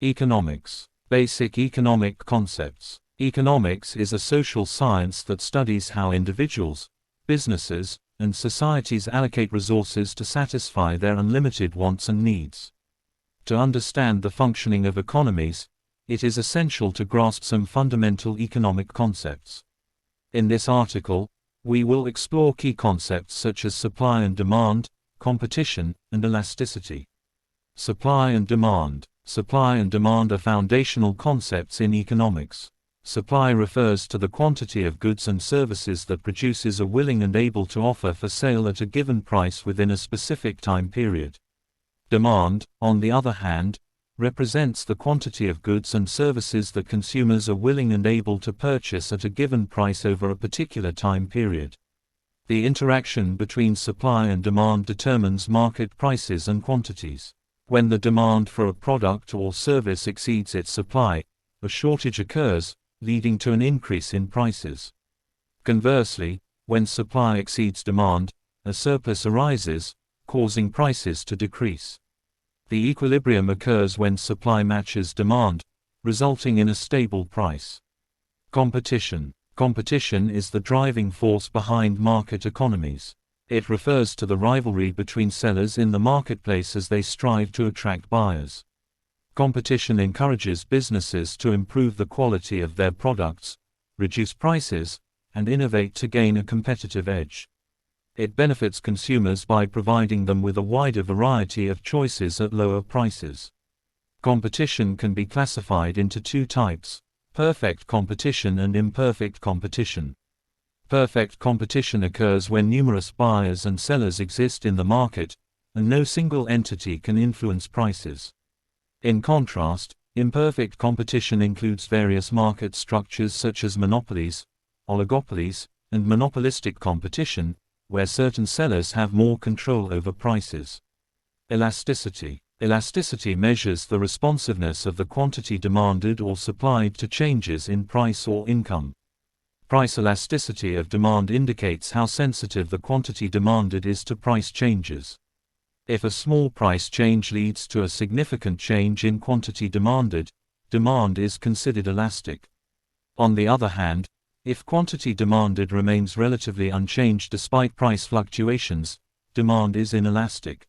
Economics. Basic economic concepts. Economics is a social science that studies how individuals, businesses, and societies allocate resources to satisfy their unlimited wants and needs. To understand the functioning of economies, it is essential to grasp some fundamental economic concepts. In this article, we will explore key concepts such as supply and demand, competition, and elasticity. Supply and demand. Supply and demand are foundational concepts in economics. Supply refers to the quantity of goods and services that producers are willing and able to offer for sale at a given price within a specific time period. Demand, on the other hand, represents the quantity of goods and services that consumers are willing and able to purchase at a given price over a particular time period. The interaction between supply and demand determines market prices and quantities. When the demand for a product or service exceeds its supply, a shortage occurs, leading to an increase in prices. Conversely, when supply exceeds demand, a surplus arises, causing prices to decrease. The equilibrium occurs when supply matches demand, resulting in a stable price. Competition. Competition is the driving force behind market economies. It refers to the rivalry between sellers in the marketplace as they strive to attract buyers. Competition encourages businesses to improve the quality of their products, reduce prices, and innovate to gain a competitive edge. It benefits consumers by providing them with a wider variety of choices at lower prices. Competition can be classified into two types: perfect competition and imperfect competition. Perfect competition occurs when numerous buyers and sellers exist in the market, and no single entity can influence prices. In contrast, imperfect competition includes various market structures such as monopolies, oligopolies, and monopolistic competition, where certain sellers have more control over prices. Elasticity. Elasticity measures the responsiveness of the quantity demanded or supplied to changes in price or income. Price elasticity of demand indicates how sensitive the quantity demanded is to price changes. If a small price change leads to a significant change in quantity demanded, demand is considered elastic. On the other hand, if quantity demanded remains relatively unchanged despite price fluctuations, demand is inelastic.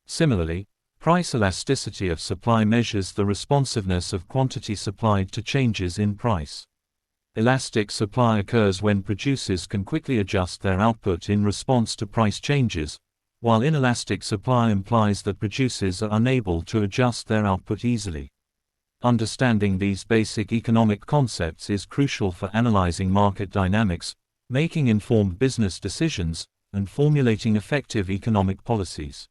Similarly, price elasticity of supply measures the responsiveness of quantity supplied to changes in price. Elastic supply occurs when producers can quickly adjust their output in response to price changes, while inelastic supply implies that producers are unable to adjust their output easily. Understanding these basic economic concepts is crucial for analyzing market dynamics, making informed business decisions, and formulating effective economic policies.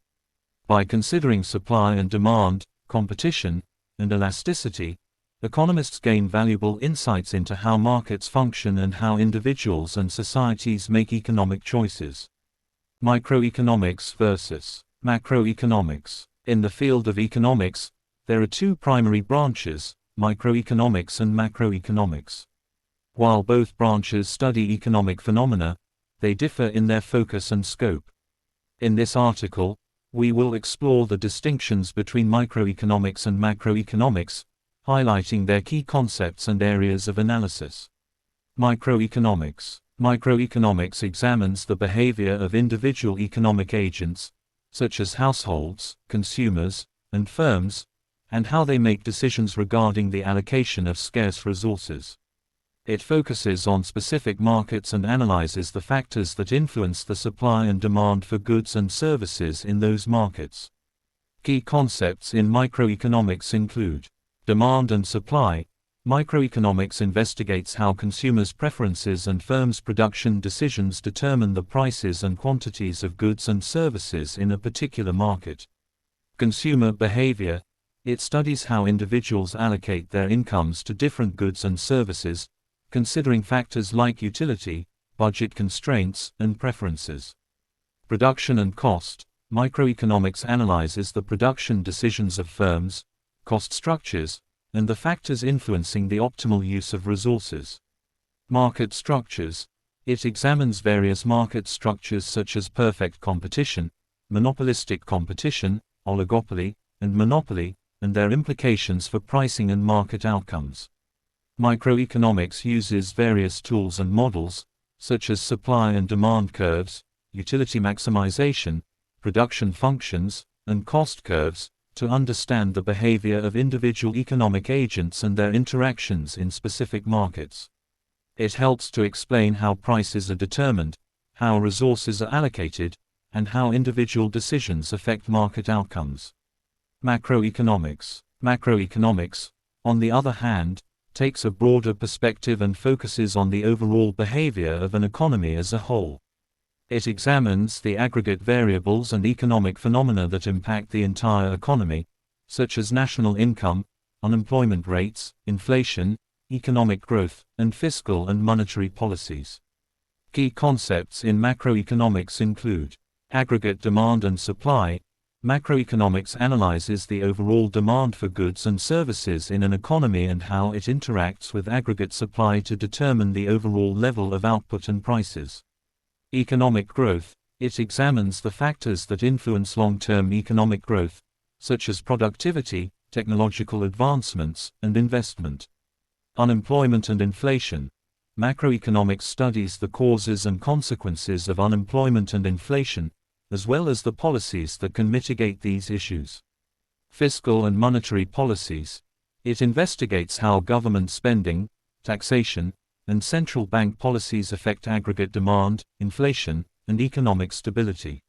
By considering supply and demand, competition, and elasticity, economists gain valuable insights into how markets function and how individuals and societies make economic choices. Microeconomics versus macroeconomics. In the field of economics, there are two primary branches, microeconomics and macroeconomics. While both branches study economic phenomena, they differ in their focus and scope. In this article, we will explore the distinctions between microeconomics and macroeconomics, highlighting their key concepts and areas of analysis. Microeconomics. Microeconomics examines the behavior of individual economic agents, such as households, consumers, and firms, and how they make decisions regarding the allocation of scarce resources. It focuses on specific markets and analyzes the factors that influence the supply and demand for goods and services in those markets. Key concepts in microeconomics include demand and supply. Microeconomics investigates how consumers' preferences and firms' production decisions determine the prices and quantities of goods and services in a particular market. Consumer behavior. It studies how individuals allocate their incomes to different goods and services, considering factors like utility, budget constraints, and preferences. Production and cost. Microeconomics analyzes the production decisions of firms, cost structures, and the factors influencing the optimal use of resources. Market structures. It examines various market structures such as perfect competition, monopolistic competition, oligopoly, and monopoly, and their implications for pricing and market outcomes. Microeconomics uses various tools and models, such as supply and demand curves, utility maximization, production functions, and cost curves, to understand the behavior of individual economic agents and their interactions in specific markets. It helps to explain how prices are determined, how resources are allocated, and how individual decisions affect market outcomes. Macroeconomics. Macroeconomics, on the other hand, takes a broader perspective and focuses on the overall behavior of an economy as a whole. It examines the aggregate variables and economic phenomena that impact the entire economy, such as national income, unemployment rates, inflation, economic growth, and fiscal and monetary policies. Key concepts in macroeconomics include aggregate demand and supply. Macroeconomics analyzes the overall demand for goods and services in an economy and how it interacts with aggregate supply to determine the overall level of output and prices. Economic growth. It examines the factors that influence long-term economic growth, such as productivity, technological advancements, and investment. Unemployment and inflation. Macroeconomics studies the causes and consequences of unemployment and inflation, as well as the policies that can mitigate these issues. Fiscal and monetary policies. It investigates how government spending, taxation, and central bank policies affect aggregate demand, inflation, and economic stability.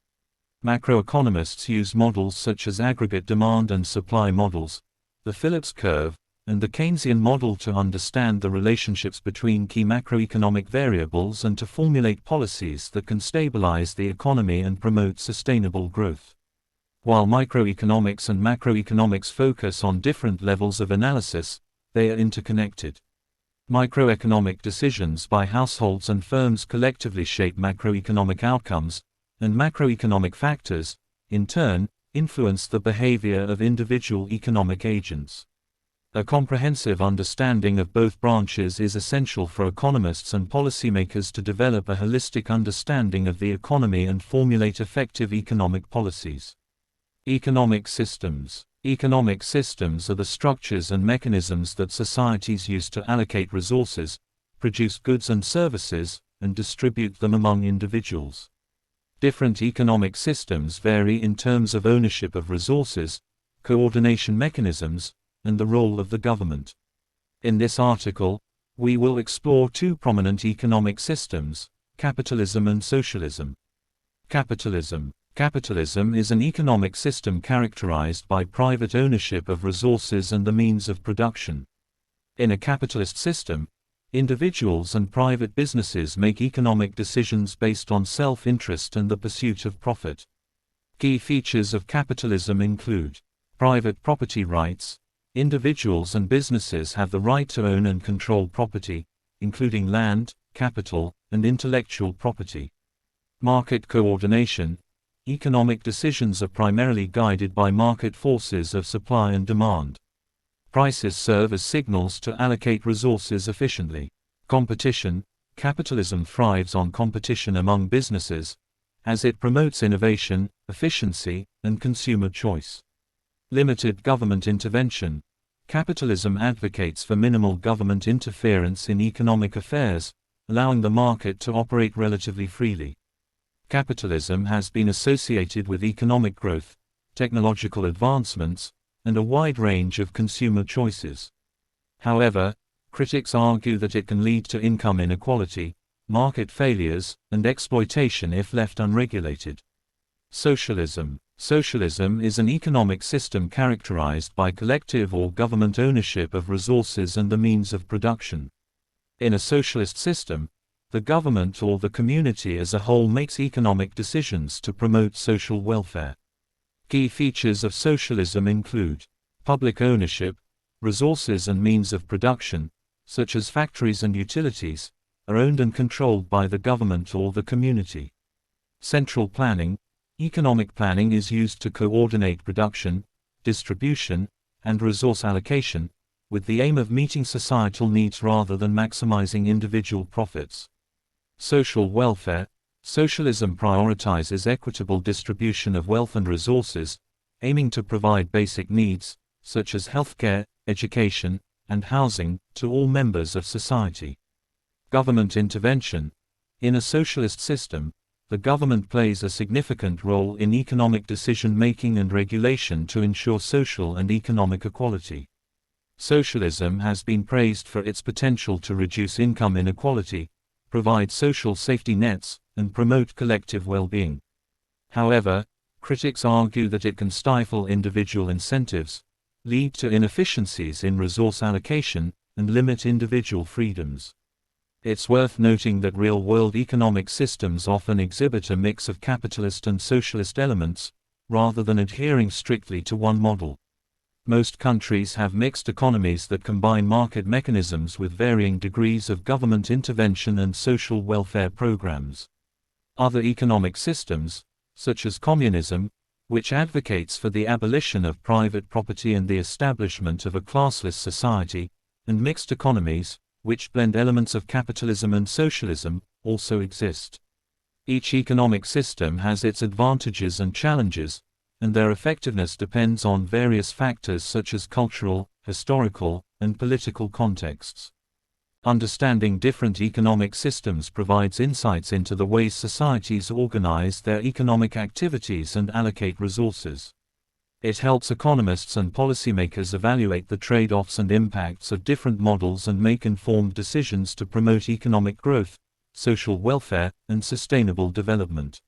Macroeconomists use models such as aggregate demand and supply models, the Phillips curve, and the Keynesian model to understand the relationships between key macroeconomic variables and to formulate policies that can stabilize the economy and promote sustainable growth. While microeconomics and macroeconomics focus on different levels of analysis, they are interconnected. Microeconomic decisions by households and firms collectively shape macroeconomic outcomes, and macroeconomic factors, in turn, influence the behavior of individual economic agents. A comprehensive understanding of both branches is essential for economists and policymakers to develop a holistic understanding of the economy and formulate effective economic policies. Economic systems. Economic systems are the structures and mechanisms that societies use to allocate resources, produce goods and services, and distribute them among individuals. Different economic systems vary in terms of ownership of resources, coordination mechanisms, and the role of the government. In this article, we will explore two prominent economic systems, capitalism and socialism. Capitalism. Capitalism is an economic system characterized by private ownership of resources and the means of production. In a capitalist system, individuals and private businesses make economic decisions based on self-interest and the pursuit of profit. Key features of capitalism include private property rights. Individuals and businesses have the right to own and control property, including land, capital, and intellectual property. Market coordination. Economic decisions are primarily guided by market forces of supply and demand. Prices serve as signals to allocate resources efficiently. Competition. Capitalism thrives on competition among businesses, as it promotes innovation, efficiency, and consumer choice. Limited government intervention. Capitalism advocates for minimal government interference in economic affairs, allowing the market to operate relatively freely. Capitalism has been associated with economic growth, technological advancements, and a wide range of consumer choices. However, critics argue that it can lead to income inequality, market failures, and exploitation if left unregulated. Socialism. Socialism is an economic system characterized by collective or government ownership of resources and the means of production. In a socialist system, the government or the community as a whole makes economic decisions to promote social welfare. Key features of socialism include public ownership. Resources and means of production, such as factories and utilities, are owned and controlled by the government or the community. Central planning. Economic planning is used to coordinate production, distribution, and resource allocation, with the aim of meeting societal needs rather than maximizing individual profits. Social welfare. Socialism prioritizes equitable distribution of wealth and resources, aiming to provide basic needs, such as healthcare, education, and housing, to all members of society. Government intervention. In a socialist system, the government plays a significant role in economic decision-making and regulation to ensure social and economic equality. Socialism has been praised for its potential to reduce income inequality, provide social safety nets, and promote collective well-being. However, critics argue that it can stifle individual incentives, lead to inefficiencies in resource allocation, and limit individual freedoms. It's worth noting that real-world economic systems often exhibit a mix of capitalist and socialist elements, rather than adhering strictly to one model. Most countries have mixed economies that combine market mechanisms with varying degrees of government intervention and social welfare programs. Other economic systems, such as communism, which advocates for the abolition of private property and the establishment of a classless society, and mixed economies, which blend elements of capitalism and socialism, also exist. Each economic system has its advantages and challenges, and their effectiveness depends on various factors such as cultural, historical, and political contexts. Understanding different economic systems provides insights into the ways societies organize their economic activities and allocate resources. It helps economists and policymakers evaluate the trade-offs and impacts of different models and make informed decisions to promote economic growth, social welfare, and sustainable development.